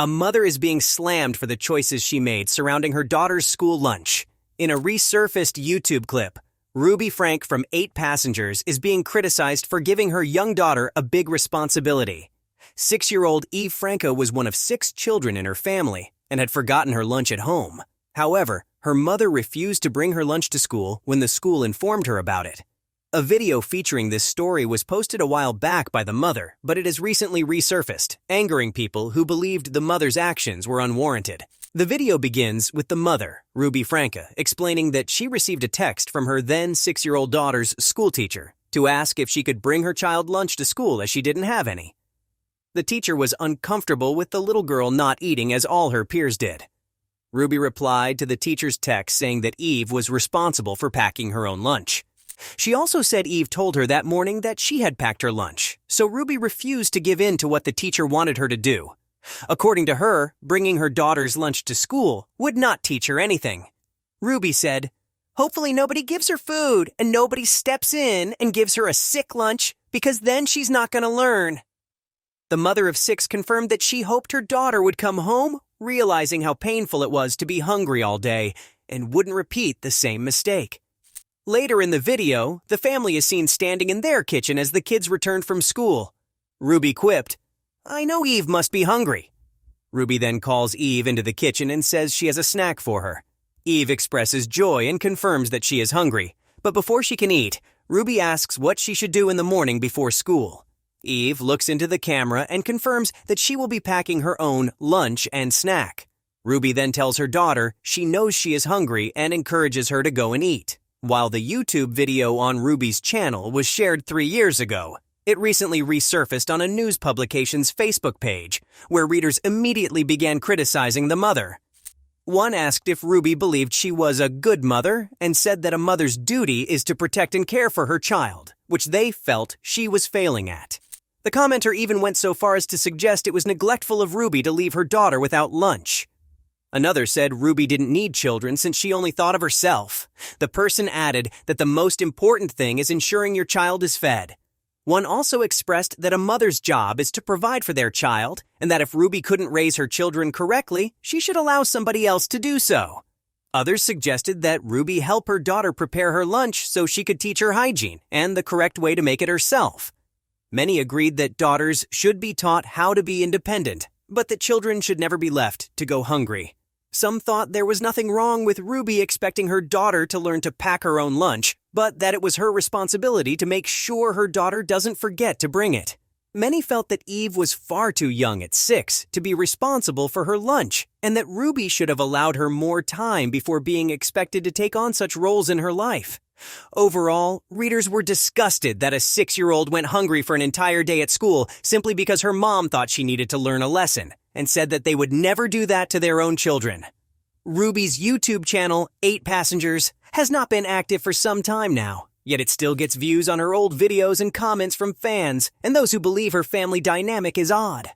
A mother is being slammed for the choices she made surrounding her daughter's school lunch. In a resurfaced YouTube clip, Ruby Frank from 8 Passengers is being criticized for giving her young daughter a big responsibility. 6-year-old Eve Franco was one of 6 children in her family and had forgotten her lunch at home. However, her mother refused to bring her lunch to school when the school informed her about it. A video featuring this story was posted a while back by the mother, but it has recently resurfaced, angering people who believed the mother's actions were unwarranted. The video begins with the mother, Ruby Franca, explaining that she received a text from her then 6-year-old daughter's school teacher to ask if she could bring her child lunch to school as she didn't have any. The teacher was uncomfortable with the little girl not eating as all her peers did. Ruby replied to the teacher's text saying that Eve was responsible for packing her own lunch. She also said Eve told her that morning that she had packed her lunch, so Ruby refused to give in to what the teacher wanted her to do. According to her, bringing her daughter's lunch to school would not teach her anything. Ruby said, "Hopefully nobody gives her food and nobody steps in and gives her a sick lunch because then she's not going to learn." The mother of 6 confirmed that she hoped her daughter would come home, realizing how painful it was to be hungry all day, and wouldn't repeat the same mistake. Later in the video, the family is seen standing in their kitchen as the kids returned from school. Ruby quipped, "I know Eve must be hungry." Ruby then calls Eve into the kitchen and says she has a snack for her. Eve expresses joy and confirms that she is hungry, but before she can eat, Ruby asks what she should do in the morning before school. Eve looks into the camera and confirms that she will be packing her own lunch and snack. Ruby then tells her daughter she knows she is hungry and encourages her to go and eat. While the YouTube video on Ruby's channel was shared 3 years ago, it recently resurfaced on a news publication's Facebook page, where readers immediately began criticizing the mother. One asked if Ruby believed she was a good mother and said that a mother's duty is to protect and care for her child, which they felt she was failing at. The commenter even went so far as to suggest it was neglectful of Ruby to leave her daughter without lunch. Another said Ruby didn't need children since she only thought of herself. The person added that the most important thing is ensuring your child is fed. One also expressed that a mother's job is to provide for their child, and that if Ruby couldn't raise her children correctly, she should allow somebody else to do so. Others suggested that Ruby help her daughter prepare her lunch so she could teach her hygiene and the correct way to make it herself. Many agreed that daughters should be taught how to be independent, but that children should never be left to go hungry. Some thought there was nothing wrong with Ruby expecting her daughter to learn to pack her own lunch, but that it was her responsibility to make sure her daughter doesn't forget to bring it. Many felt that Eve was far too young at 6 to be responsible for her lunch, and that Ruby should have allowed her more time before being expected to take on such roles in her life. Overall, readers were disgusted that a 6-year-old went hungry for an entire day at school simply because her mom thought she needed to learn a lesson, and said that they would never do that to their own children. Ruby's YouTube channel, 8 Passengers, has not been active for some time now, yet it still gets views on her old videos and comments from fans and those who believe her family dynamic is odd.